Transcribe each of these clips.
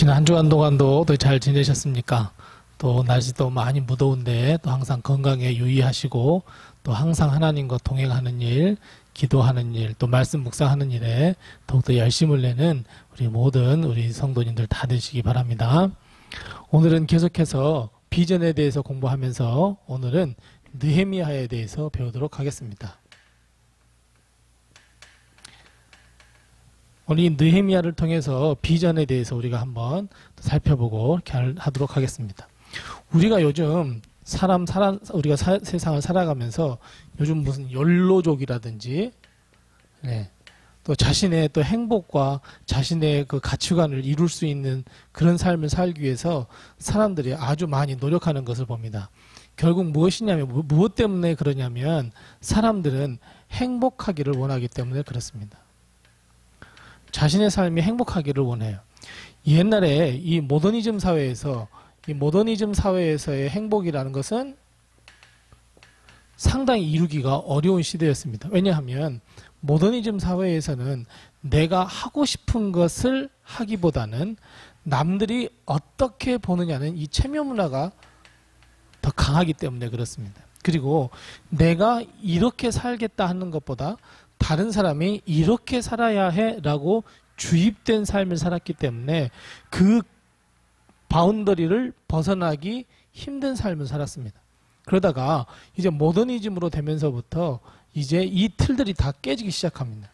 지난 한 주간 동안도 또 잘 지내셨습니까? 또 날씨도 많이 무더운데 또 항상 건강에 유의하시고 또 항상 하나님과 동행하는 일, 기도하는 일, 또 말씀 묵상하는 일에 더욱더 열심을 내는 우리 모든 우리 성도님들 다 되시기 바랍니다. 오늘은 계속해서 비전에 대해서 공부하면서 오늘은 느헤미야에 대해서 배우도록 하겠습니다. 오늘 이 느헤미야를 통해서 비전에 대해서 우리가 한번 살펴보고 이렇게 하도록 하겠습니다. 우리가 요즘 우리가 세상을 살아가면서 요즘 무슨 연로족이라든지 또 자신의 또 행복과 자신의 그 가치관을 이룰 수 있는 그런 삶을 살기 위해서 사람들이 아주 많이 노력하는 것을 봅니다. 결국 무엇이냐면 무엇 때문에 그러냐면 사람들은 행복하기를 원하기 때문에 그렇습니다. 자신의 삶이 행복하기를 원해요. 옛날에 이 모더니즘 사회에서의 행복이라는 것은 상당히 이루기가 어려운 시대였습니다. 왜냐하면 모더니즘 사회에서는 내가 하고 싶은 것을 하기보다는 남들이 어떻게 보느냐는 이 체면 문화가 더 강하기 때문에 그렇습니다. 그리고 내가 이렇게 살겠다 하는 것보다 다른 사람이 이렇게 살아야 해라고 주입된 삶을 살았기 때문에 그 바운더리를 벗어나기 힘든 삶을 살았습니다. 그러다가 이제 모더니즘으로 되면서부터 이제 이 틀들이 다 깨지기 시작합니다.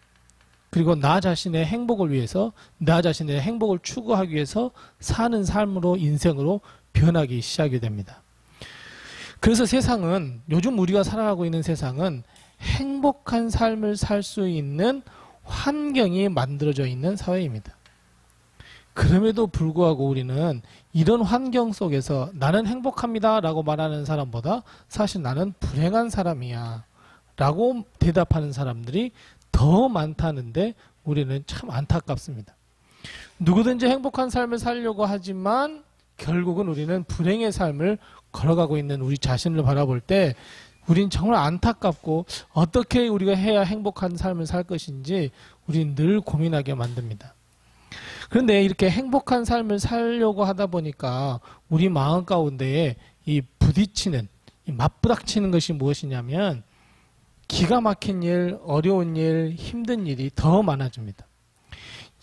그리고 나 자신의 행복을 위해서, 나 자신의 행복을 추구하기 위해서 사는 삶으로, 인생으로 변하기 시작이 됩니다. 그래서 세상은, 요즘 우리가 살아가고 있는 세상은 행복한 삶을 살 수 있는 환경이 만들어져 있는 사회입니다. 그럼에도 불구하고 우리는 이런 환경 속에서 나는 행복합니다 라고 말하는 사람보다 사실 나는 불행한 사람이야 라고 대답하는 사람들이 더 많다는데 우리는 참 안타깝습니다. 누구든지 행복한 삶을 살려고 하지만 결국은 우리는 불행의 삶을 걸어가고 있는 우리 자신을 바라볼 때 우린 정말 안타깝고 어떻게 우리가 해야 행복한 삶을 살 것인지 우린 늘 고민하게 만듭니다. 그런데 이렇게 행복한 삶을 살려고 하다 보니까 우리 마음 가운데에 이 부딪히는, 이 맞부닥치는 것이 무엇이냐면 기가 막힌 일, 어려운 일, 힘든 일이 더 많아집니다.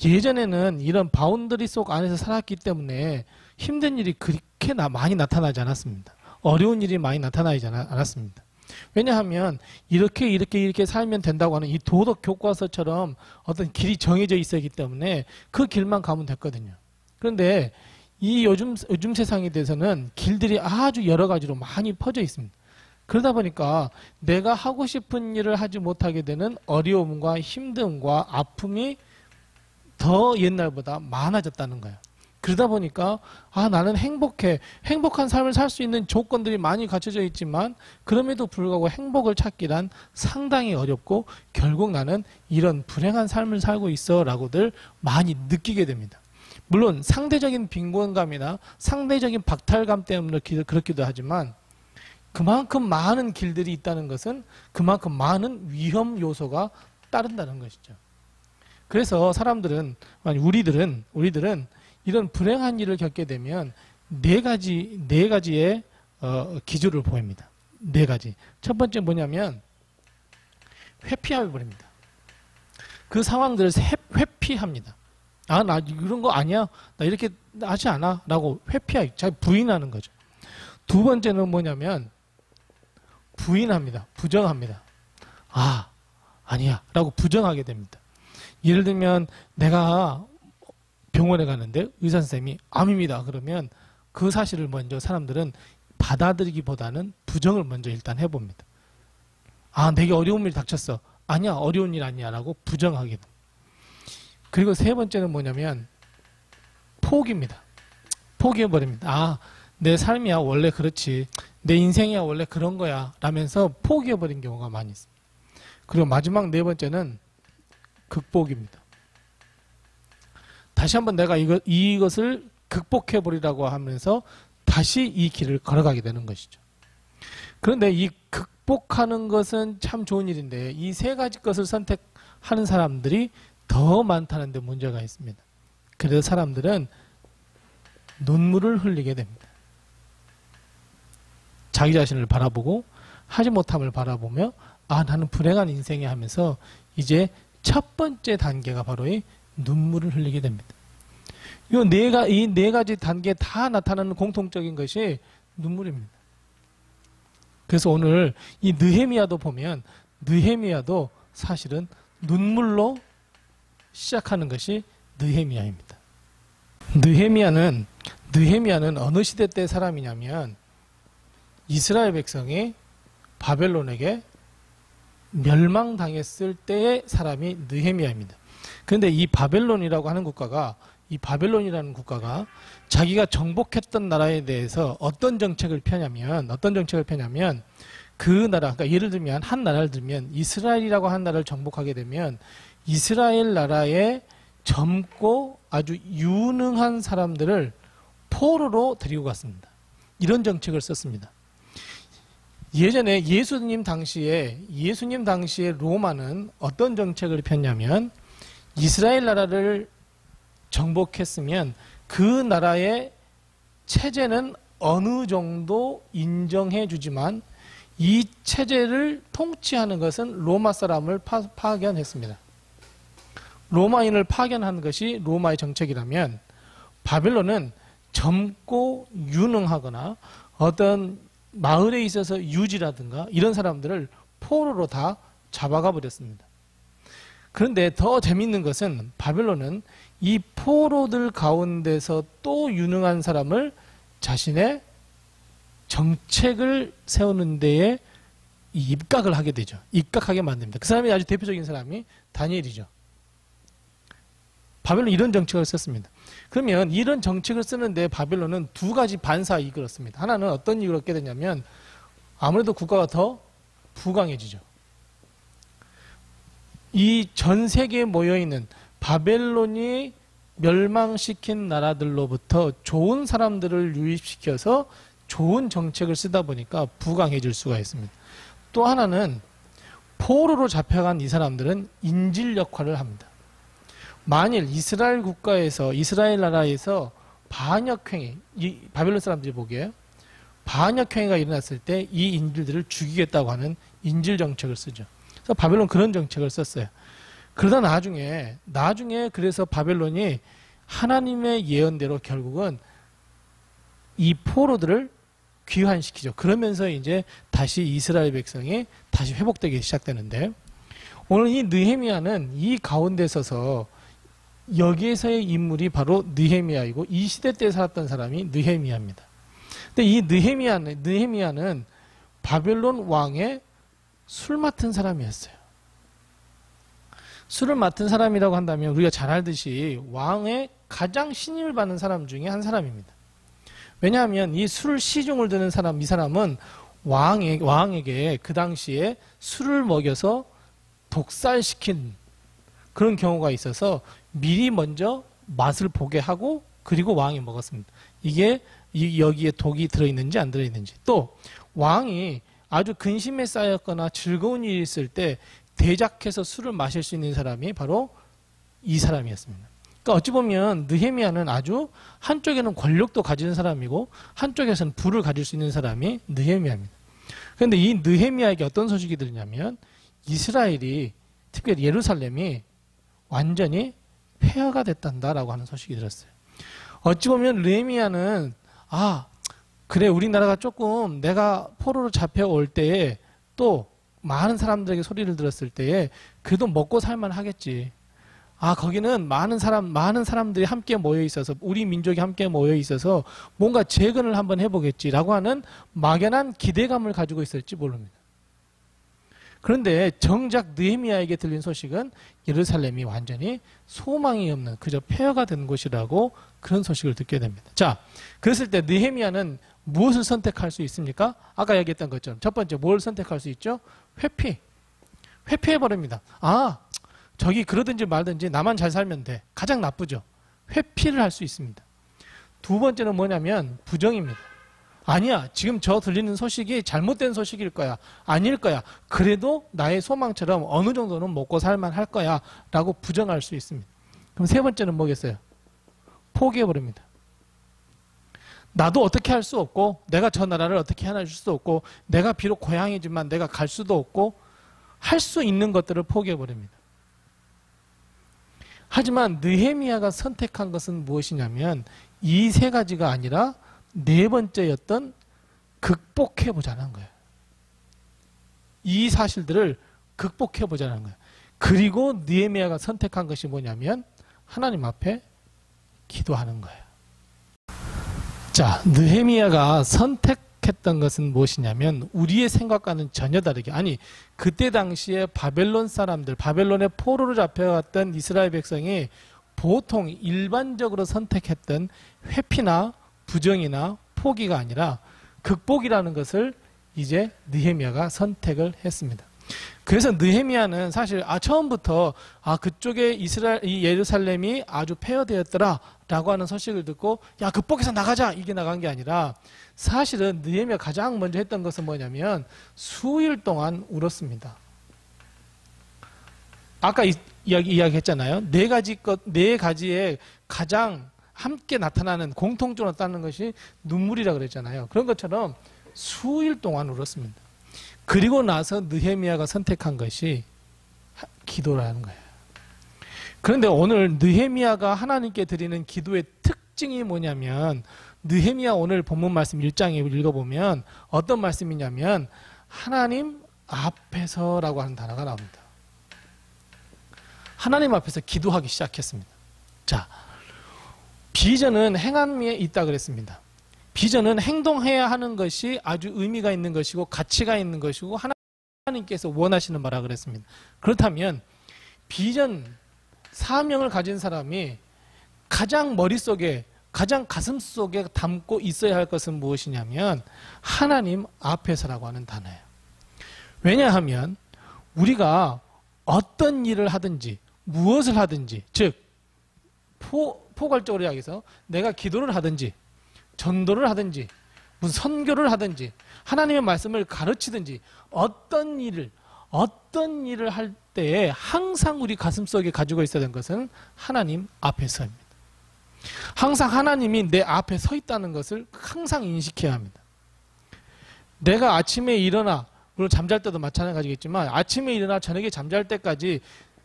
예전에는 이런 바운더리 속 안에서 살았기 때문에 힘든 일이 그렇게 많이 나타나지 않았습니다. 어려운 일이 많이 나타나지 않았습니다. 왜냐하면 이렇게 살면 된다고 하는 이 도덕 교과서처럼 어떤 길이 정해져 있었기 때문에 그 길만 가면 됐거든요. 그런데 이 요즘 세상에 대해서는 길들이 아주 여러 가지로 많이 퍼져 있습니다. 그러다 보니까 내가 하고 싶은 일을 하지 못하게 되는 어려움과 힘듦과 아픔이 더 옛날보다 많아졌다는 거예요. 그러다 보니까 나는 행복한 삶을 살 수 있는 조건들이 많이 갖춰져 있지만 그럼에도 불구하고 행복을 찾기란 상당히 어렵고 결국 나는 이런 불행한 삶을 살고 있어 라고들 많이 느끼게 됩니다. 물론 상대적인 빈곤감이나 상대적인 박탈감 때문에 그렇기도 하지만 그만큼 많은 길들이 있다는 것은 그만큼 많은 위험 요소가 따른다는 것이죠. 그래서 우리들은 이런 불행한 일을 겪게 되면 네 가지의 기조를 보입니다. 네 가지. 첫 번째 뭐냐면 회피해 버립니다. 그 상황들을 회피합니다. 나 이런 거 아니야. 나 이렇게 하지 않아. 라고 잘 부인하는 거죠. 두 번째는 뭐냐면 부인합니다. 부정합니다. 아니야. 라고 부정하게 됩니다. 예를 들면 내가 병원에 가는데 의사 선생님이 암입니다. 그러면 그 사실을 먼저 사람들은 받아들이기보다는 부정을 먼저 일단 해봅니다. 내게 어려운 일이 닥쳤어. 아니야, 어려운 일 아니야 라고 부정하게 됩니다. 그리고 세 번째는 뭐냐면 포기입니다. 포기해버립니다. 내 삶이야 원래 그렇지. 내 인생이야 원래 그런 거야 라면서 포기해버린 경우가 많이 있습니다. 그리고 마지막 네 번째는 극복입니다. 다시 한번 내가 이것을 극복해버리라고 하면서 다시 이 길을 걸어가게 되는 것이죠. 그런데 이 극복하는 것은 참 좋은 일인데 이 세 가지 것을 선택하는 사람들이 더 많다는 데 문제가 있습니다. 그래서 사람들은 눈물을 흘리게 됩니다. 자기 자신을 바라보고 하지 못함을 바라보며 아 나는 불행한 인생이 하면서 이제 첫 번째 단계가 바로 이 눈물을 흘리게 됩니다. 이 네 가지 단계에 다 나타나는 공통적인 것이 눈물입니다. 그래서 오늘 이 느헤미야도 보면 느헤미야도 사실은 눈물로 시작하는 것이 느헤미야입니다. 느헤미야는 어느 시대 때 사람이냐면 이스라엘 백성이 바벨론에게 멸망당했을 때의 사람이 느헤미야입니다. 그런데 이 바벨론이라는 국가가 자기가 정복했던 나라에 대해서 어떤 정책을 펴냐면 그 나라, 그러니까 예를 들면 한 나라를 들면 이스라엘이라고 한 나라를 정복하게 되면 이스라엘 나라에 젊고 아주 유능한 사람들을 포로로 데리고 갔습니다. 이런 정책을 썼습니다. 예전에 예수님 당시에 로마는 어떤 정책을 폈냐면 이스라엘 나라를 정복했으면 그 나라의 체제는 어느 정도 인정해 주지만 이 체제를 통치하는 것은 로마 사람을 파견했습니다. 로마인을 파견한 것이 로마의 정책이라면 바벨론은 젊고 유능하거나 어떤 마을에 있어서 유지라든가 이런 사람들을 포로로 다 잡아가 버렸습니다. 그런데 더 재밌는 것은 바벨론은 이 포로들 가운데서 또 유능한 사람을 자신의 정책을 세우는 데에 입각을 하게 되죠. 입각하게 만듭니다. 그 사람이 아주 대표적인 사람이 다니엘이죠. 바벨론은 이런 정책을 썼습니다. 그러면 이런 정책을 쓰는데 바벨론은 두 가지 반사가 이끌었습니다. 하나는 어떤 이유를 얻게 되냐면 아무래도 국가가 더 부강해지죠. 이 전 세계에 모여있는 바벨론이 멸망시킨 나라들로부터 좋은 사람들을 유입시켜서 좋은 정책을 쓰다 보니까 부강해질 수가 있습니다. 또 하나는 포로로 잡혀간 이 사람들은 인질 역할을 합니다. 만일 이스라엘 나라에서 반역행위, 이 바벨론 사람들이 보기에 반역행위가 일어났을 때 이 인질들을 죽이겠다고 하는 인질 정책을 쓰죠. 그래서 바벨론 그런 정책을 썼어요. 그러다 나중에 그래서 바벨론이 하나님의 예언대로 결국은 이 포로들을 귀환시키죠. 그러면서 이제 다시 이스라엘 백성이 다시 회복되기 시작되는데 오늘 이 느헤미야는 이 가운데 서서 여기에서의 인물이 바로 느헤미야이고 이 시대 때 살았던 사람이 느헤미야입니다. 근데 이 느헤미야는 바벨론 왕의 술 맡은 사람이었어요. 술을 맡은 사람이라고 한다면 우리가 잘 알듯이 왕의 가장 신임을 받는 사람 중에 한 사람입니다. 왜냐하면 이 술 시중을 드는 사람, 이 사람은 왕에게 그 당시에 술을 먹여서 독살시킨 그런 경우가 있어서 미리 먼저 맛을 보게 하고 그리고 왕이 먹었습니다. 이게 여기에 독이 들어있는지 안 들어있는지. 또 왕이 아주 근심에 쌓였거나 즐거운 일이 있을 때 대작해서 술을 마실 수 있는 사람이 바로 이 사람이었습니다. 그러니까 어찌 보면 느헤미야는 아주 한쪽에는 권력도 가지는 사람이고 한쪽에서는 부를 가질 수 있는 사람이 느헤미야입니다. 그런데 이 느헤미야에게 어떤 소식이 들냐면 이스라엘이 특별히 예루살렘이 완전히 폐허가 됐단다라고 하는 소식이 들었어요. 어찌 보면 느헤미야는 그래 우리나라가 조금 내가 포로로 잡혀올 때에 또 많은 사람들에게 소리를 들었을 때에 그래도 먹고 살만 하겠지. 거기는 많은 사람들이 함께 모여 있어서 우리 민족이 함께 모여 있어서 뭔가 재건을 한번 해보겠지라고 하는 막연한 기대감을 가지고 있을지 모릅니다. 그런데 정작 느헤미야에게 들린 소식은 예루살렘이 완전히 소망이 없는 그저 폐허가 된 곳이라고 그런 소식을 듣게 됩니다. 자, 그랬을 때 느헤미야는 무엇을 선택할 수 있습니까? 아까 얘기했던 것처럼 첫 번째 뭘 선택할 수 있죠? 회피해버립니다. 저기 그러든지 말든지 나만 잘 살면 돼. 가장 나쁘죠. 회피를 할 수 있습니다. 두 번째는 뭐냐면 부정입니다. 아니야. 지금 저 들리는 소식이 잘못된 소식일 거야. 아닐 거야. 그래도 나의 소망처럼 어느 정도는 먹고 살만 할 거야. 라고 부정할 수 있습니다. 그럼 세 번째는 뭐겠어요? 포기해버립니다. 나도 어떻게 할 수 없고 내가 저 나라를 어떻게 하나 줄 수도 없고 내가 비록 고향이지만 내가 갈 수도 없고 할 수 있는 것들을 포기해버립니다. 하지만 느헤미야가 선택한 것은 무엇이냐면 이 세 가지가 아니라 네 번째였던 극복해보자는 거예요. 이 사실들을 극복해보자는 거예요. 그리고 느헤미야가 선택한 것이 뭐냐면 하나님 앞에 기도하는 거예요. 자, 느헤미야가 선택했던 것은 무엇이냐면 우리의 생각과는 전혀 다르게, 아니 그때 당시에 바벨론 사람들, 바벨론의 포로로 잡혀갔던 이스라엘 백성이 보통 일반적으로 선택했던 회피나 부정이나 포기가 아니라 극복이라는 것을 이제 느헤미야가 선택을 했습니다. 그래서 느헤미야는 사실 처음부터 그쪽에 이 예루살렘이 아주 폐허되었더라 라고 하는 소식을 듣고 야 극복해서 나가자 이게 나간 게 아니라 사실은 느헤미야가 가장 먼저 했던 것은 뭐냐면 수일 동안 울었습니다. 아까 이야기했잖아요. 네 가지의 가장 함께 나타나는 공통적으로 나타나는 것이 눈물이라 그랬잖아요. 그런 것처럼 수일 동안 울었습니다. 그리고 나서 느헤미야가 선택한 것이 기도라는 거예요. 그런데 오늘 느헤미야가 하나님께 드리는 기도의 특징이 뭐냐면 느헤미야 오늘 본문 말씀 1장에 읽어보면 어떤 말씀이냐면 하나님 앞에서라고 하는 단어가 나옵니다. 하나님 앞에서 기도하기 시작했습니다. 자, 비전은 행함에 있다 그랬습니다. 비전은 행동해야 하는 것이 아주 의미가 있는 것이고 가치가 있는 것이고 하나님께서 원하시는 바라 그랬습니다. 그렇다면 비전, 사명을 가진 사람이 가장 머릿속에 가장 가슴속에 담고 있어야 할 것은 무엇이냐면 하나님 앞에서라고 하는 단어예요. 왜냐하면 우리가 어떤 일을 하든지 무엇을 하든지 즉 포괄적으로 이야기해서 내가 기도를 하든지 전도를 하든지 무슨 선교를 하든지 하나님의 말씀을 가르치든지 어떤 일을 할 때에 항상 우리 가슴속에 가지고 있어야 되는 것은 하나님 앞에서입니다. 항상 하나님이 내 앞에 서 있다는 것을 항상 인식해야 합니다. 내가 아침에 일어나 물론 잠잘 때도 마찬가지겠지만 아침에 일어나 저녁에 잠잘 때까지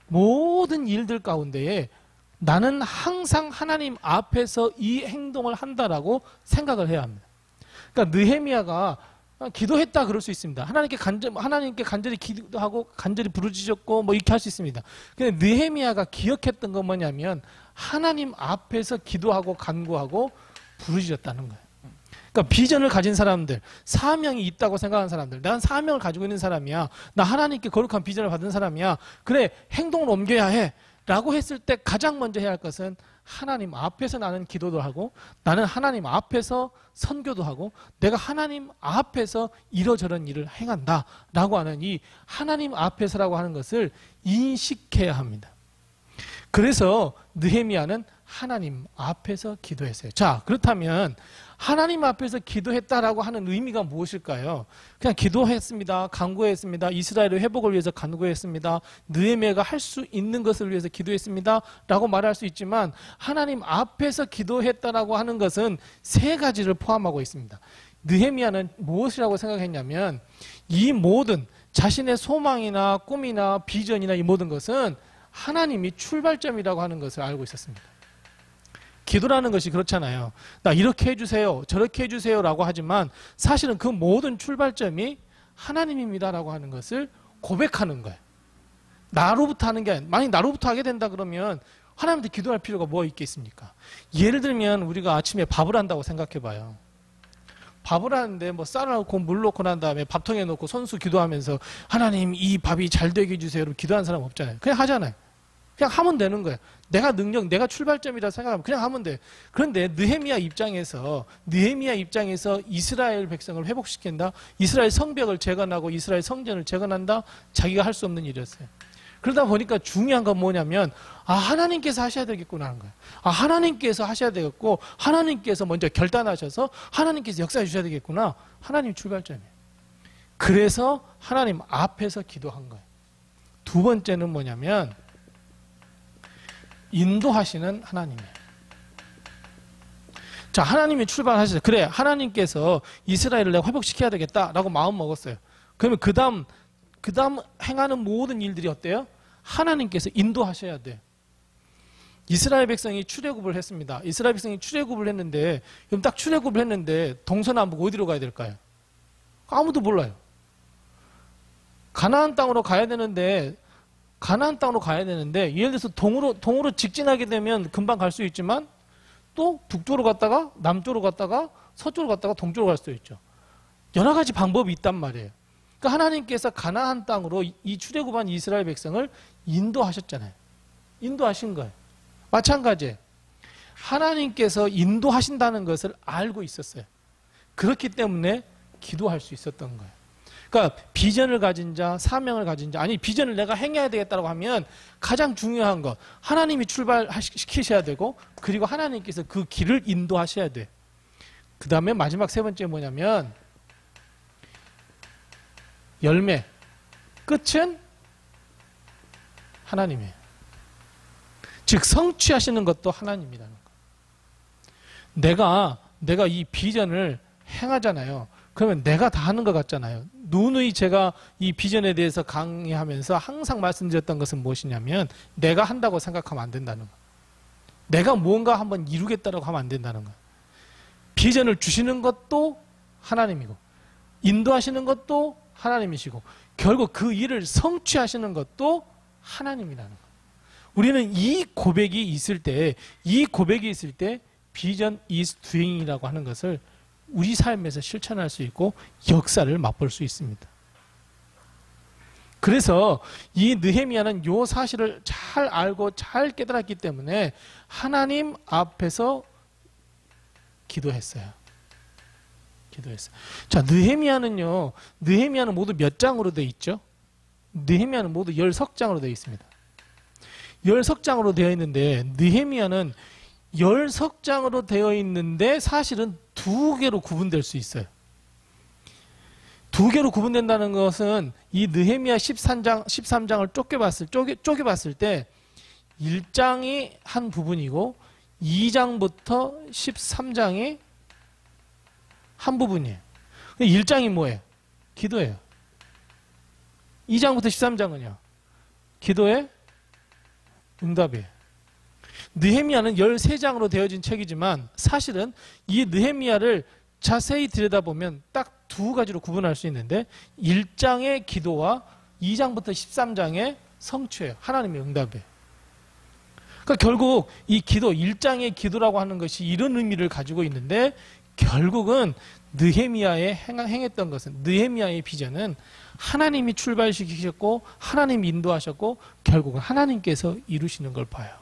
모든 일들 가운데에 나는 항상 하나님 앞에서 이 행동을 한다라고 생각을 해야 합니다. 그러니까 느헤미야가 기도했다 그럴 수 있습니다. 하나님께 간절히 기도하고 간절히 부르짖었고 뭐 이렇게 할 수 있습니다. 근데 느헤미야가 기억했던 건 뭐냐면 하나님 앞에서 기도하고 간구하고 부르짖었다는 거예요. 그러니까 비전을 가진 사람들, 사명이 있다고 생각하는 사람들, 난 사명을 가지고 있는 사람이야. 나 하나님께 거룩한 비전을 받은 사람이야. 그래, 행동을 옮겨야 해. 라고 했을 때 가장 먼저 해야 할 것은 하나님 앞에서 나는 기도도 하고 나는 하나님 앞에서 선교도 하고 내가 하나님 앞에서 이러저런 일을 행한다 라고 하는 이 하나님 앞에서라고 하는 것을 인식해야 합니다. 그래서 느헤미야는 하나님 앞에서 기도했어요. 자, 그렇다면 하나님 앞에서 기도했다라고 하는 의미가 무엇일까요? 그냥 기도했습니다. 간구했습니다. 이스라엘의 회복을 위해서 간구했습니다. 느헤미야가 할 수 있는 것을 위해서 기도했습니다. 라고 말할 수 있지만 하나님 앞에서 기도했다라고 하는 것은 세 가지를 포함하고 있습니다. 느헤미야는 무엇이라고 생각했냐면 이 모든 자신의 소망이나 꿈이나 비전이나 이 모든 것은 하나님이 출발점이라고 하는 것을 알고 있었습니다. 기도라는 것이 그렇잖아요. 나 이렇게 해주세요, 저렇게 해주세요 라고 하지만 사실은 그 모든 출발점이 하나님입니다 라고 하는 것을 고백하는 거예요. 나로부터 하는 게 아니라 만약 나로부터 하게 된다 그러면 하나님한테 기도할 필요가 뭐 있겠습니까? 예를 들면 우리가 아침에 밥을 한다고 생각해 봐요. 밥을 하는데 뭐 쌀을 넣고 물 넣고 난 다음에 밥통에 넣고 손수 기도하면서 하나님 이 밥이 잘 되게 해주세요 여러분 기도하는 사람 없잖아요. 그냥 하잖아요. 그냥 하면 되는 거예요. 내가 출발점이라 생각하면 그냥 하면 돼. 그런데 느헤미야 입장에서 이스라엘 백성을 회복시킨다. 이스라엘 성벽을 재건하고 이스라엘 성전을 재건한다. 자기가 할 수 없는 일이었어요. 그러다 보니까 중요한 건 뭐냐면 하나님께서 하셔야 되겠구나 하는 거예요. 하나님께서 하셔야 되겠고 하나님께서 먼저 결단하셔서 하나님께서 역사해 주셔야 되겠구나. 하나님 출발점이에요. 그래서 하나님 앞에서 기도한 거예요. 두 번째는 뭐냐면 인도하시는 하나님이에요. 자, 하나님이 출발하셨어요. 그래, 하나님께서 이스라엘을 내가 회복시켜야 되겠다라고 마음 먹었어요. 그러면 그 다음 행하는 모든 일들이 어때요? 하나님께서 인도하셔야 돼. 이스라엘 백성이 출애굽을 했습니다. 이스라엘 백성이 출애굽을 했는데, 그럼 딱 출애굽을 했는데 동서남북 어디로 가야 될까요? 아무도 몰라요. 가나안 땅으로 가야 되는데 예를 들어서 동으로 직진하게 되면 금방 갈 수 있지만 또 북쪽으로 갔다가 남쪽으로 갔다가 서쪽으로 갔다가 동쪽으로 갈 수도 있죠. 여러 가지 방법이 있단 말이에요. 그러니까 하나님께서 가나안 땅으로 이 출애굽한 이스라엘 백성을 인도하셨잖아요. 인도하신 거예요. 마찬가지예요. 하나님께서 인도하신다는 것을 알고 있었어요. 그렇기 때문에 기도할 수 있었던 거예요. 그러니까 비전을 가진 자, 사명을 가진 자, 아니 비전을 내가 행해야 되겠다고 하면 가장 중요한 것, 하나님이 출발시키셔야 되고, 그리고 하나님께서 그 길을 인도하셔야 돼. 그 다음에 마지막 세 번째 뭐냐면 열매, 끝은 하나님이에요. 즉 성취하시는 것도 하나님이라는 거. 내가 이 비전을 행하잖아요. 그러면 내가 다 하는 것 같잖아요. 누누이 제가 이 비전에 대해서 강의하면서 항상 말씀드렸던 것은 무엇이냐면 내가 한다고 생각하면 안 된다는 거. 내가 무언가 한번 이루겠다고 하면 안 된다는 거. 비전을 주시는 것도 하나님이고 인도하시는 것도 하나님이시고 결국 그 일을 성취하시는 것도 하나님이라는 거. 우리는 이 고백이 있을 때 비전 is doing이라고 하는 것을 우리 삶에서 실천할 수 있고 역사를 맛볼 수 있습니다. 그래서 이 느헤미야는 이 사실을 잘 알고 잘 깨달았기 때문에 하나님 앞에서 기도했어요. 자, 느헤미야는 모두 몇 장으로 되어 있죠? 느헤미야는 모두 10석장으로 되어 있습니다. 10석장으로 되어 있는데 느헤미야는 10석장으로 되어 있는데 사실은 두 개로 구분될 수 있어요. 두 개로 구분된다는 것은 이 느헤미야 13장을 쪼개봤을 때 1장이 한 부분이고 2장부터 13장이 한 부분이에요. 1장이 뭐예요? 기도예요. 2장부터 13장은요? 기도의 응답이에요. 느헤미야는 13장으로 되어진 책이지만 사실은 이 느헤미야를 자세히 들여다보면 딱 두 가지로 구분할 수 있는데 1장의 기도와 2장부터 13장의 성취예요. 하나님의 응답이에요. 그러니까 결국 이 기도, 1장의 기도라고 하는 것이 이런 의미를 가지고 있는데 결국은 느헤미야의 행했던 것은 느헤미야의 비전은 하나님이 출발시키셨고 하나님이 인도하셨고 결국은 하나님께서 이루시는 걸 봐요.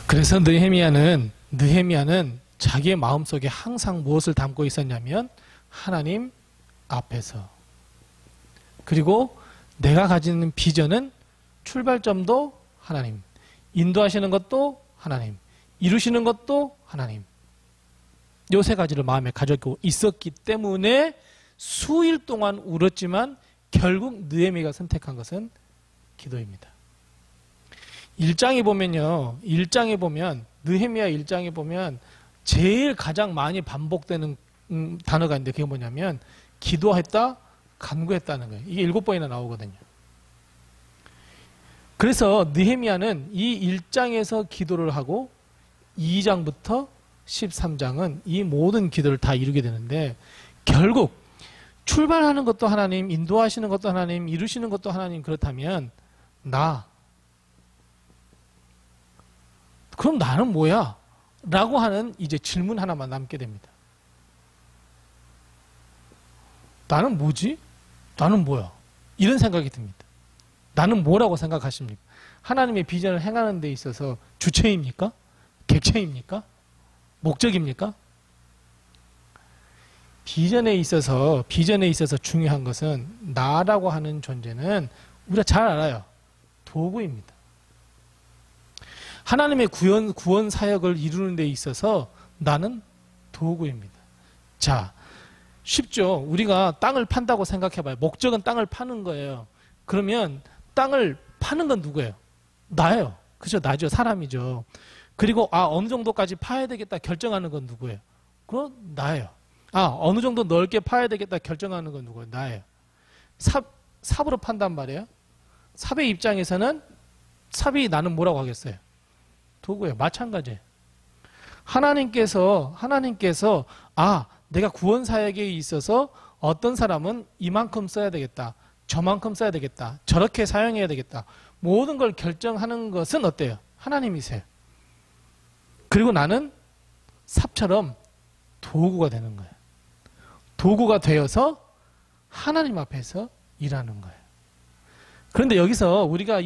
그래서 느헤미야는 자기의 마음속에 항상 무엇을 담고 있었냐면 하나님 앞에서, 그리고 내가 가지는 비전은 출발점도 하나님, 인도하시는 것도 하나님, 이루시는 것도 하나님, 요 세 가지를 마음에 가지고 있었기 때문에 수일 동안 울었지만 결국 느헤미야가 선택한 것은 기도입니다. 1장에 보면요, 느헤미야 1장에 보면 제일 가장 많이 반복되는 단어가 있는데 그게 뭐냐면 기도했다, 간구했다는 거예요. 이게 7번이나 나오거든요. 그래서 느헤미야는 이 1장에서 기도를 하고 2장부터 13장은 이 모든 기도를 다 이루게 되는데 결국 출발하는 것도 하나님, 인도하시는 것도 하나님, 이루시는 것도 하나님, 그렇다면 그럼 나는 뭐야? 라고 하는 이제 질문 하나만 남게 됩니다. 나는 뭐지? 나는 뭐야? 이런 생각이 듭니다. 나는 뭐라고 생각하십니까? 하나님의 비전을 행하는 데 있어서 주체입니까? 객체입니까? 목적입니까? 비전에 있어서 중요한 것은 나라고 하는 존재는 우리가 잘 알아요. 도구입니다. 하나님의 구원 사역을 이루는 데 있어서 나는 도구입니다. 자, 쉽죠. 우리가 땅을 판다고 생각해봐요. 목적은 땅을 파는 거예요. 그러면 땅을 파는 건 누구예요? 나예요. 그죠? 나죠. 사람이죠. 그리고 어느 정도까지 파야 되겠다 결정하는 건 누구예요? 그럼 나예요. 어느 정도 넓게 파야 되겠다 결정하는 건 누구예요? 나예요. 삽으로 판단 말이에요. 삽의 입장에서는 삽이 나는 뭐라고 하겠어요? 도구예요. 마찬가지예요. 하나님께서 내가 구원 사역에 있어서 어떤 사람은 이만큼 써야 되겠다. 저만큼 써야 되겠다. 저렇게 사용해야 되겠다. 모든 걸 결정하는 것은 어때요? 하나님이세요. 그리고 나는 삽처럼 도구가 되는 거예요. 도구가 되어서 하나님 앞에서 일하는 거예요. 그런데 여기서 우리가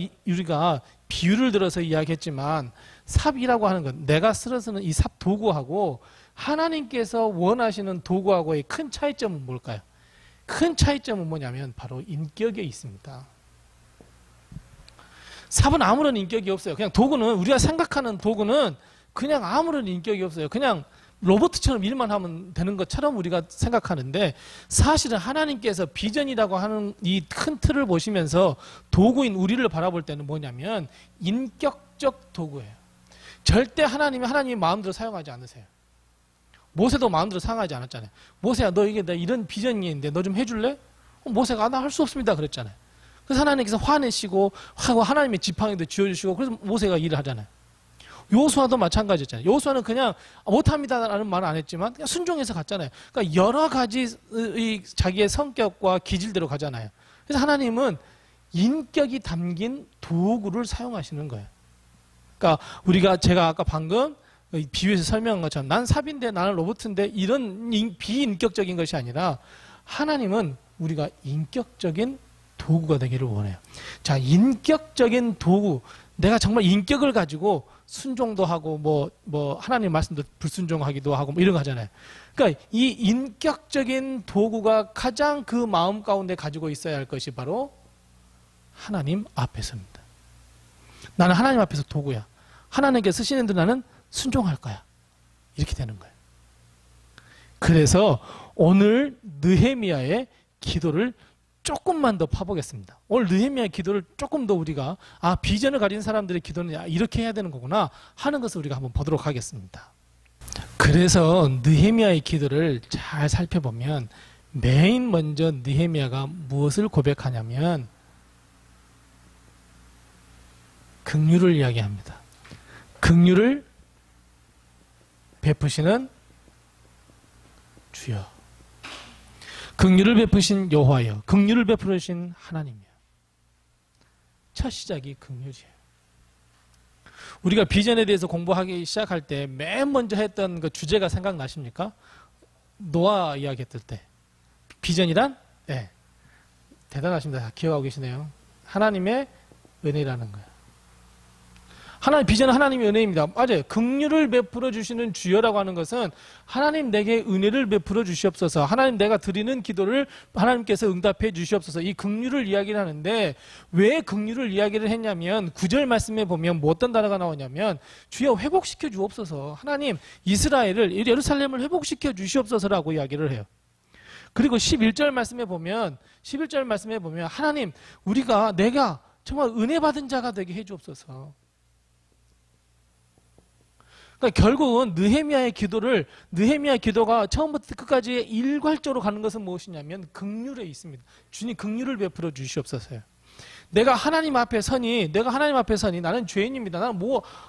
비유를 들어서 이야기했지만 삽이라고 하는 건 내가 쓰는 이 삽 도구하고 하나님께서 원하시는 도구하고의 큰 차이점은 뭘까요? 큰 차이점은 뭐냐면 바로 인격에 있습니다. 삽은 아무런 인격이 없어요. 그냥 도구는 우리가 생각하는 도구는 그냥 아무런 인격이 없어요. 그냥 로봇처럼 일만 하면 되는 것처럼 우리가 생각하는데 사실은 하나님께서 비전이라고 하는 이 큰 틀을 보시면서 도구인 우리를 바라볼 때는 뭐냐면 인격적 도구예요. 절대 하나님이 마음대로 사용하지 않으세요. 모세도 마음대로 사용하지 않았잖아요. 모세야 너 이게 나 이런 비전이 있는데 너 좀 해줄래? 모세가 나 할 수 없습니다 그랬잖아요. 그래서 하나님께서 화내시고 하나님의 지팡이도 쥐어주시고 그래서 모세가 일을 하잖아요. 요수아도 마찬가지였잖아요. 요수아는 그냥 못합니다라는 말은 안 했지만 그냥 순종해서 갔잖아요. 그러니까 여러 가지 자기의 성격과 기질대로 가잖아요. 그래서 하나님은 인격이 담긴 도구를 사용하시는 거예요. 그러니까 제가 아까 방금 비유에서 설명한 것처럼 난 삽인데 나는 로봇인데 이런 비인격적인 것이 아니라 하나님은 우리가 인격적인 도구가 되기를 원해요. 자, 인격적인 도구. 내가 정말 인격을 가지고 순종도 하고 뭐 하나님 말씀도 불순종하기도 하고 뭐 이런 거 하잖아요. 그러니까 이 인격적인 도구가 가장 그 마음 가운데 가지고 있어야 할 것이 바로 하나님 앞에서입니다. 나는 하나님 앞에서 도구야. 하나님께 쓰시는 데 나는 순종할 거야. 이렇게 되는 거예요. 그래서 오늘 느헤미야의 기도를 조금만 더 파보겠습니다. 오늘 느헤미야의 기도를 조금 더 우리가 비전을 가진 사람들의 기도는 이렇게 해야 되는 거구나 하는 것을 우리가 한번 보도록 하겠습니다. 그래서 느헤미야의 기도를 잘 살펴보면 맨 먼저 느헤미야가 무엇을 고백하냐면 긍휼을 이야기합니다. 긍휼을 베푸시는 주여, 긍휼을 베푸신 여호와여, 긍휼을 베푸신 하나님이여. 첫 시작이 긍휼이에요. 우리가 비전에 대해서 공부하기 시작할 때 맨 먼저 했던 그 주제가 생각나십니까? 노아 이야기했을 때 비전이란? 네, 대단하십니다. 기억하고 계시네요. 하나님의 은혜라는 거예요. 비전은 하나님의 은혜입니다. 맞아요. 긍휼을 베풀어 주시는 주여라고 하는 것은 하나님 내게 은혜를 베풀어 주시옵소서, 하나님 내가 드리는 기도를 하나님께서 응답해 주시옵소서, 이 긍휼을 이야기를 하는데 왜 긍휼을 이야기를 했냐면 9절 말씀에 보면 뭐 어떤 단어가 나오냐면 주여 회복시켜 주옵소서, 하나님 이스라엘을 예루살렘을 회복시켜 주시옵소서라고 이야기를 해요. 그리고 11절 말씀에 보면 하나님 내가 정말 은혜 받은 자가 되게 해 주옵소서. 그러니까 결국은 느헤미야의 기도가 처음부터 끝까지 일괄적으로 가는 것은 무엇이냐면 긍휼에 있습니다. 주님 긍휼을 베풀어 주시옵소서요. 내가 하나님 앞에 서니 나는 죄인입니다. 나는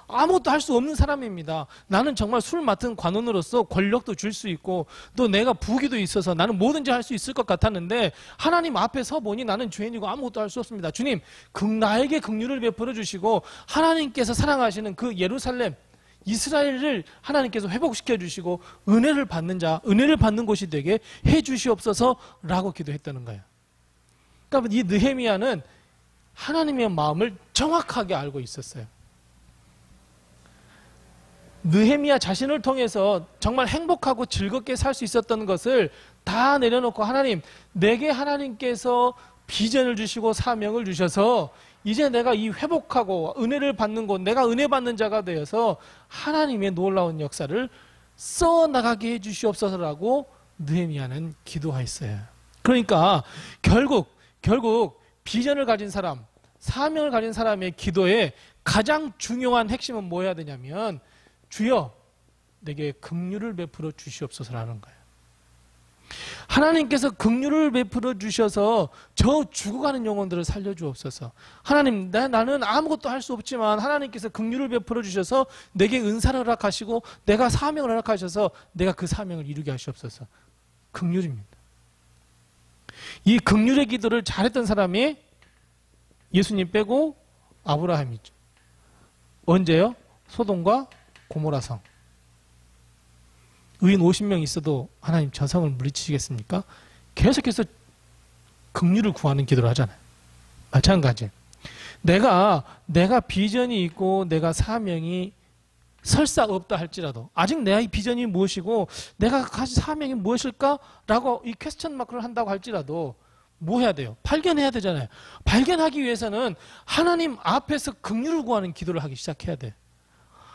아무것도 할 수 없는 사람입니다. 나는 정말 술 맡은 관원으로서 권력도 줄 수 있고 또 내가 부귀도 있어서 나는 뭐든지 할 수 있을 것 같았는데 하나님 앞에 서 보니 나는 죄인이고 아무것도 할 수 없습니다. 주님 나에게 긍휼을 베풀어 주시고 하나님께서 사랑하시는 그 예루살렘 이스라엘을 하나님께서 회복시켜 주시고 은혜를 받는 곳이 되게 해 주시옵소서라고 기도했다는 거예요. 그러니까 이 느헤미야는 하나님의 마음을 정확하게 알고 있었어요. 느헤미야 자신을 통해서 정말 행복하고 즐겁게 살 수 있었던 것을 다 내려놓고 내게 하나님께서 비전을 주시고 사명을 주셔서 이제 내가 이 회복하고 은혜를 받는 곳, 내가 은혜 받는 자가 되어서 하나님의 놀라운 역사를 써나가게 해 주시옵소서라고 느헤미야는 기도했어요. 그러니까 결국 비전을 가진 사람, 사명을 가진 사람의 기도에 가장 중요한 핵심은 뭐 해야 되냐면 주여 내게 긍휼을 베풀어 주시옵소서라는 거예요. 하나님께서 긍휼을 베풀어 주셔서 저 죽어가는 영혼들을 살려주옵소서. 하나님, 나는 아무것도 할 수 없지만 하나님께서 긍휼을 베풀어 주셔서 내게 은사를 허락하시고 내가 사명을 허락하셔서 내가 그 사명을 이루게 하시옵소서. 긍휼입니다. 이 긍휼의 기도를 잘했던 사람이 예수님 빼고 아브라함이죠. 언제요? 소돔과 고모라성. 의인 50명 있어도 하나님 저 성을 물리치시겠습니까? 계속해서 긍휼을 구하는 기도를 하잖아요. 마찬가지. 내가 비전이 있고 내가 사명이 설사 없다 할지라도 아직 내가 이 비전이 무엇이고 내가 가진 사명이 무엇일까라고 이 퀘스천 마크를 한다고 할지라도 뭐 해야 돼요? 발견해야 되잖아요. 발견하기 위해서는 하나님 앞에서 긍휼을 구하는 기도를 하기 시작해야 돼요.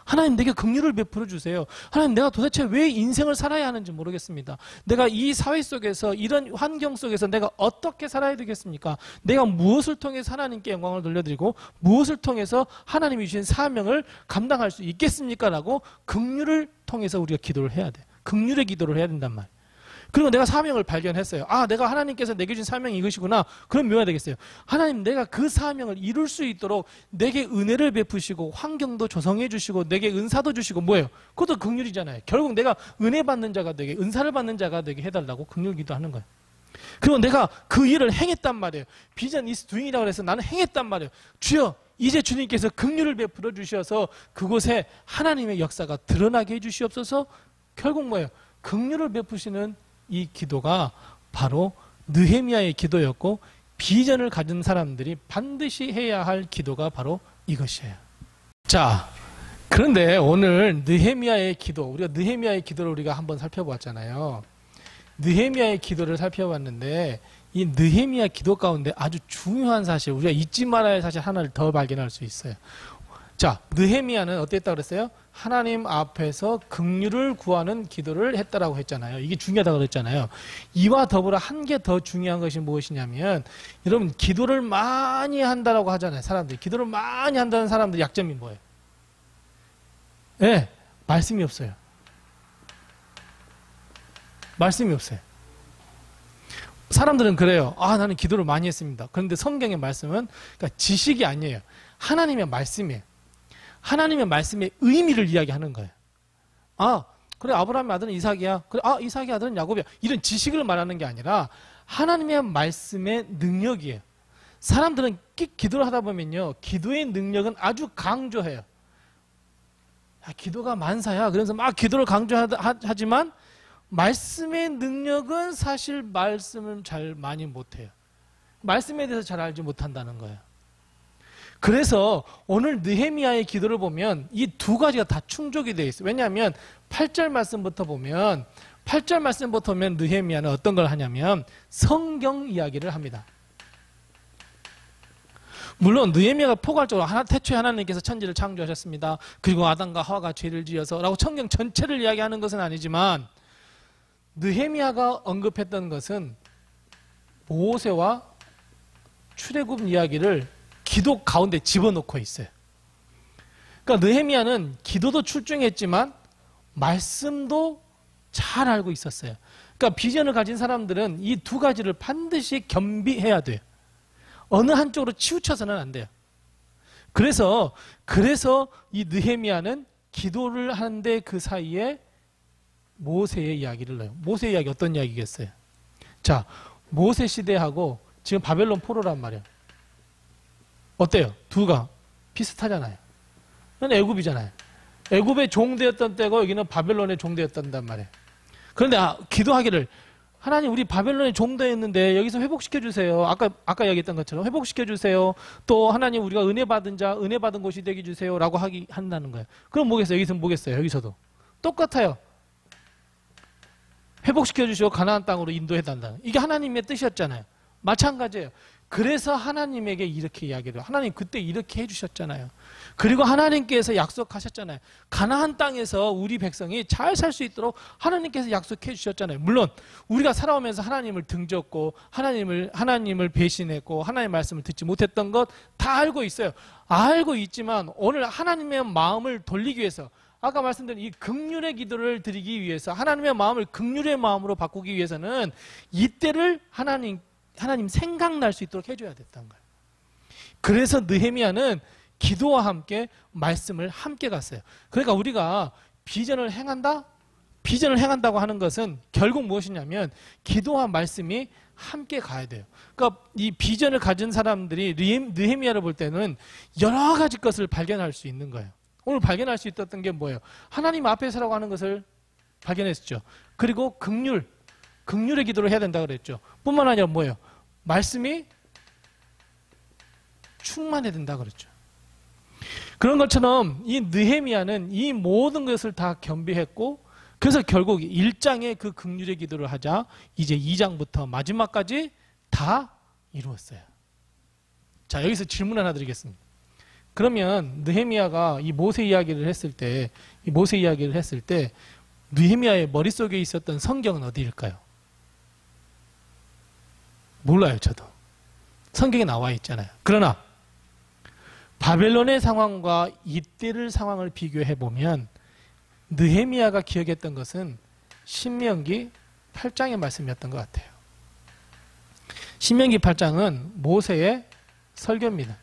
하나님 내게 긍휼을 베풀어 주세요. 하나님 내가 도대체 왜 인생을 살아야 하는지 모르겠습니다. 내가 이 사회 속에서 이런 환경 속에서 내가 어떻게 살아야 되겠습니까? 내가 무엇을 통해서 하나님께 영광을 돌려드리고 무엇을 통해서 하나님이 주신 사명을 감당할 수 있겠습니까? 라고 긍휼을 통해서 우리가 기도를 해야 돼. 긍휼의 기도를 해야 된단 말이에요. 그리고 내가 사명을 발견했어요. 아, 내가 하나님께서 내게 주신 사명이 이것이구나. 그럼 뭐 해야 되겠어요? 하나님 내가 그 사명을 이룰 수 있도록 내게 은혜를 베푸시고 환경도 조성해 주시고 내게 은사도 주시고 뭐예요? 그것도 긍휼이잖아요. 결국 내가 은혜 받는 자가 되게 은사를 받는 자가 되게 해달라고 긍휼 기도하는 거예요. 그리고 내가 그 일을 행했단 말이에요. 비전 is doing이라고 해서 나는 행했단 말이에요. 주여 이제 주님께서 긍휼을 베풀어 주셔서 그곳에 하나님의 역사가 드러나게 해 주시옵소서. 결국 뭐예요? 긍휼을 베푸시는 이 기도가 바로 느헤미야의 기도였고 비전을 가진 사람들이 반드시 해야 할 기도가 바로 이것이에요. 자, 그런데 오늘 느헤미야의 기도, 우리가 느헤미야의 기도를 우리가 한번 살펴보았잖아요. 느헤미야의 기도를 살펴봤는데 이 느헤미야 기도 가운데 아주 중요한 사실, 우리가 잊지 말아야 할 사실 하나를 더 발견할 수 있어요. 자, 느헤미야는 어땠다고 그랬어요? 하나님 앞에서 긍휼을 구하는 기도를 했다라고 했잖아요. 이게 중요하다고 그랬잖아요. 이와 더불어 한 개 더 중요한 것이 무엇이냐면 여러분 기도를 많이 한다라고 하잖아요. 사람들이. 기도를 많이 한다는 사람들의 약점이 뭐예요? 네, 말씀이 없어요. 말씀이 없어요. 사람들은 그래요. 아, 나는 기도를 많이 했습니다. 그런데 성경의 말씀은 그러니까 지식이 아니에요. 하나님의 말씀이에요. 하나님의 말씀의 의미를 이야기하는 거예요. 아, 그래 아브라함의 아들은 이삭이야. 그래, 아, 이삭의 아들은 야곱이야. 이런 지식을 말하는 게 아니라 하나님의 말씀의 능력이에요. 사람들은 기도를 하다 보면요, 기도의 능력은 아주 강조해요. 야, 기도가 만사야. 그래서 막 기도를 강조하지만 말씀의 능력은 사실 말씀을 잘 많이 못해요. 말씀에 대해서 잘 알지 못한다는 거예요. 그래서 오늘 느헤미야의 기도를 보면 이 두 가지가 다 충족이 되어 있어요. 왜냐하면 8절 말씀부터 보면 느헤미야는 어떤 걸 하냐면 성경 이야기를 합니다. 물론 느헤미야가 포괄적으로 태초에 하나님께서 천지를 창조하셨습니다. 그리고 아담과 하와가 죄를 지어서 라고 성경 전체를 이야기하는 것은 아니지만 느헤미야가 언급했던 것은 모세와 출애굽 이야기를 기도 가운데 집어넣고 있어요. 그러니까 느헤미야는 기도도 출중했지만 말씀도 잘 알고 있었어요. 그러니까 비전을 가진 사람들은 이 두 가지를 반드시 겸비해야 돼요. 어느 한쪽으로 치우쳐서는 안 돼요. 그래서 이 느헤미야는 기도를 하는데 그 사이에 모세의 이야기를 넣어요. 모세의 이야기 어떤 이야기겠어요? 자, 모세 시대하고 지금 바벨론 포로란 말이에요. 어때요? 두가 비슷하잖아요. 이건 애굽이잖아요. 애굽의 종되었던 때고 여기는 바벨론의 종되었단 말이에요. 그런데 기도하기를 하나님 우리 바벨론의 종되었는데 여기서 회복시켜 주세요. 아까 얘기했던 것처럼 회복시켜 주세요. 또 하나님 우리가 은혜 받은 자, 은혜 받은 곳이 되게 주세요라고 한다는 거예요. 그럼 뭐겠어요? 여기서 뭐겠어요? 여기서도 똑같아요. 회복시켜 주시고 가나안 땅으로 인도해 달라는 이게 하나님의 뜻이었잖아요. 마찬가지예요. 그래서 하나님에게 이렇게 이야기를 하나님 그때 이렇게 해주셨잖아요. 그리고 하나님께서 약속하셨잖아요. 가나안 땅에서 우리 백성이 잘 살 수 있도록 하나님께서 약속해 주셨잖아요. 물론 우리가 살아오면서 하나님을 등졌고 하나님을 배신했고 하나님의 말씀을 듣지 못했던 것 다 알고 있어요. 알고 있지만 오늘 하나님의 마음을 돌리기 위해서 아까 말씀드린 이 긍휼의 기도를 드리기 위해서 하나님의 마음을 긍휼의 마음으로 바꾸기 위해서는 이때를 하나님 생각날 수 있도록 해줘야 됐다는 거예요. 그래서 느헤미야는 기도와 함께 말씀을 함께 갔어요. 그러니까 우리가 비전을 행한다? 비전을 행한다고 하는 것은 결국 무엇이냐면 기도와 말씀이 함께 가야 돼요. 그러니까 이 비전을 가진 사람들이 느헤미야를 볼 때는 여러 가지 것을 발견할 수 있는 거예요. 오늘 발견할 수 있었던 게 뭐예요? 하나님 앞에서라고 하는 것을 발견했죠. 그리고 긍휼의 기도를 해야 된다고 그랬죠. 뿐만 아니라 뭐예요? 말씀이 충만해야 된다고 그랬죠. 그런 것처럼 이 느헤미야는 이 모든 것을 다 겸비했고 그래서 결국 1장에 그 긍휼의 기도를 하자 이제 2장부터 마지막까지 다 이루었어요. 자, 여기서 질문 하나 드리겠습니다. 그러면 느헤미야가 이 모세 이야기를 했을 때 느헤미야의 머릿속에 있었던 성경은 어디일까요? 몰라요, 저도. 성경에 나와 있잖아요. 그러나 바벨론의 상황과 이때를 상황을 비교해 보면 느헤미야가 기억했던 것은 신명기 8장의 말씀이었던 것 같아요. 신명기 8장은 모세의 설교입니다.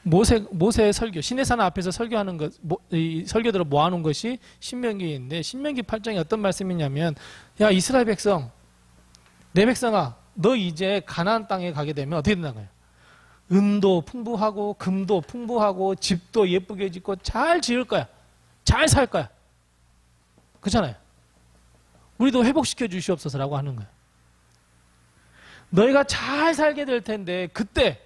모세의 설교, 시내산 앞에서 설교하는 것, 설교들을 모아놓은 것이 신명기인데 신명기 8장이 어떤 말씀이냐면 야 이스라엘 백성, 내 백성아 너 이제 가나안 땅에 가게 되면 어떻게 된다고요? 은도 풍부하고 금도 풍부하고 집도 예쁘게 짓고 잘 지을 거야. 잘 살 거야. 그렇잖아요. 우리도 회복시켜 주시옵소서라고 하는 거예요. 너희가 잘 살게 될 텐데 그때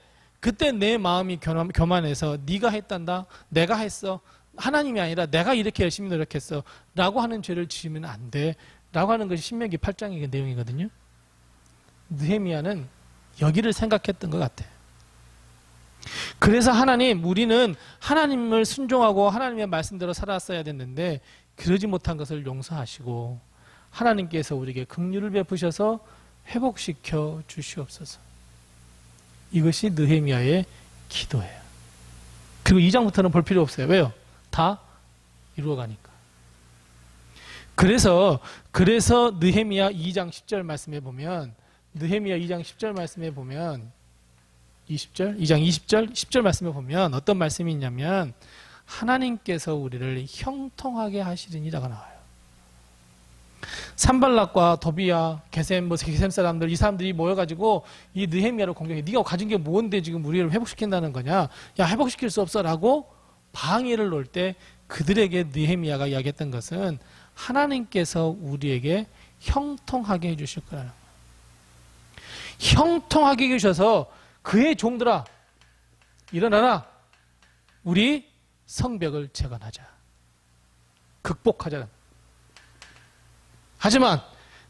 내 마음이 교만해서 네가 했단다. 내가 했어. 하나님이 아니라 내가 이렇게 열심히 노력했어. 라고 하는 죄를 지으면 안 돼. 라고 하는 것이 신명기 8장의 내용이거든요. 느헤미야는 여기를 생각했던 것 같아요. 그래서 우리는 하나님을 순종하고 하나님의 말씀대로 살았어야 됐는데 그러지 못한 것을 용서하시고 하나님께서 우리에게 긍휼을 베푸셔서 회복시켜 주시옵소서. 이것이 느헤미야의 기도예요. 그리고 2장부터는 볼 필요 없어요. 왜요? 다 이루어가니까. 그래서 느헤미야 2장 10절 말씀에 보면 느헤미야 2장 10절 말씀에 보면 2장 20절 10절 말씀에 보면 어떤 말씀이 있냐면 하나님께서 우리를 형통하게 하시리니라고 나와요. 산발락과 도비야, 게셈 사람들 이 사람들이 모여가지고 이 느헤미야를 공격해. 네가 가진 게 뭔데 지금 우리를 회복시킨다는 거냐? 야 회복시킬 수 없어라고 방해를 놓을 때 그들에게 느헤미야가 이야기했던 것은 하나님께서 우리에게 형통하게 해주실 거라는 거예요. 형통하게 해주셔서 그의 종들아 일어나라. 우리 성벽을 재건하자. 극복하자. 하지만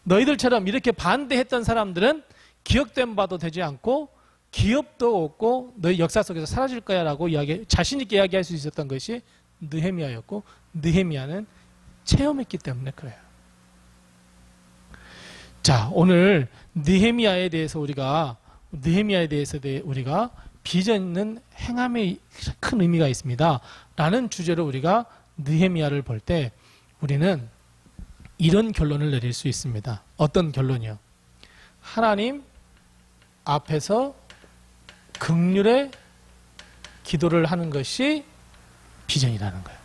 너희들처럼 이렇게 반대했던 사람들은 기억된 바도 되지 않고 기업도 없고 너희 역사 속에서 사라질 거야 라고 자신 있게 이야기할 수 있었던 것이 느헤미야였고 느헤미야는 체험했기 때문에 그래요. 자, 오늘 느헤미야에 대해서 우리가 비전은 행함에 큰 의미가 있습니다 라는 주제로 우리가 느헤미야를 볼 때 우리는 이런 결론을 내릴 수 있습니다. 어떤 결론이요? 하나님 앞에서 긍휼의 기도를 하는 것이 비전이라는 거예요.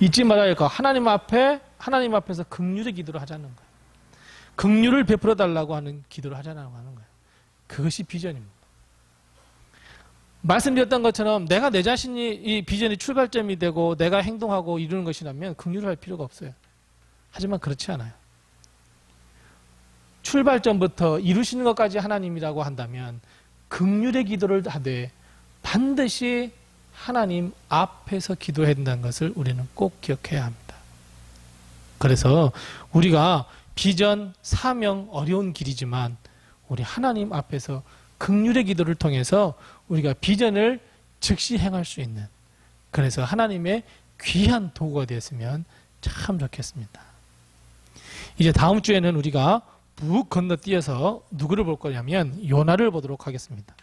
잊지 말아야 할 거. 하나님 앞에서 긍휼의 기도를 하자는 거예요. 긍휼을 베풀어 달라고 하는 기도를 하자라고 하는 거예요. 그것이 비전입니다. 말씀드렸던 것처럼 내가 내 자신이 이 비전의 출발점이 되고 내가 행동하고 이루는 것이라면 긍휼을 할 필요가 없어요. 하지만 그렇지 않아요. 출발점부터 이루시는 것까지 하나님이라고 한다면 긍휼의 기도를 하되 반드시 하나님 앞에서 기도해야 된다는 것을 우리는 꼭 기억해야 합니다. 그래서 우리가 비전, 사명, 어려운 길이지만 우리 하나님 앞에서 긍휼의 기도를 통해서 우리가 비전을 즉시 행할 수 있는, 그래서 하나님의 귀한 도구가 되었으면 참 좋겠습니다. 이제 다음 주에는 우리가 묵 건너뛰어서 누구를 볼 거냐면 요나를 보도록 하겠습니다.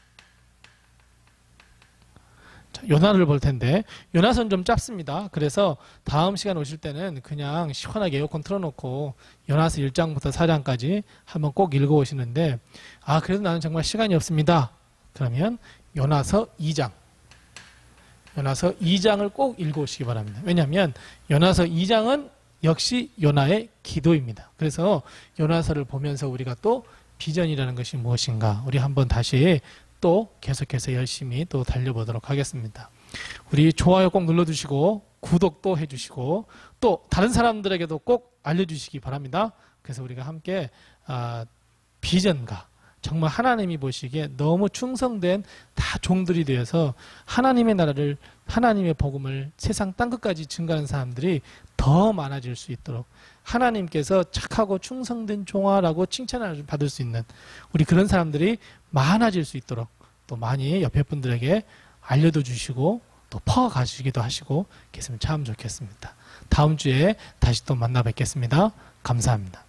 자, 자, 요나를 볼 텐데 요나서는 좀 짧습니다. 그래서 다음 시간 오실 때는 그냥 시원하게 에어컨 틀어놓고 요나서 1장부터 4장까지 한번 꼭 읽어오시는데 아 그래도 나는 정말 시간이 없습니다. 그러면 요나서 2장 요나서 2장을 꼭 읽어오시기 바랍니다. 왜냐하면 요나서 2장은 역시 요나의 기도입니다. 그래서 요나서를 보면서 우리가 또 비전이라는 것이 무엇인가 우리 한번 다시 또 계속해서 열심히 또 달려보도록 하겠습니다. 우리 좋아요 꼭 눌러주시고 구독도 해주시고 또 다른 사람들에게도 꼭 알려주시기 바랍니다. 그래서 우리가 함께 비전가 정말 하나님이 보시기에 너무 충성된 다 종들이 되어서 하나님의 나라를 하나님의 복음을 세상 땅끝까지 증가하는 사람들이 더 많아질 수 있도록 하나님께서 착하고 충성된 종아라고 칭찬을 받을 수 있는 우리 그런 사람들이 많아질 수 있도록 또 많이 옆에 분들에게 알려도 주시고 또 퍼가시기도 하시고 계시면 참 좋겠습니다. 다음 주에 다시 또 만나 뵙겠습니다. 감사합니다.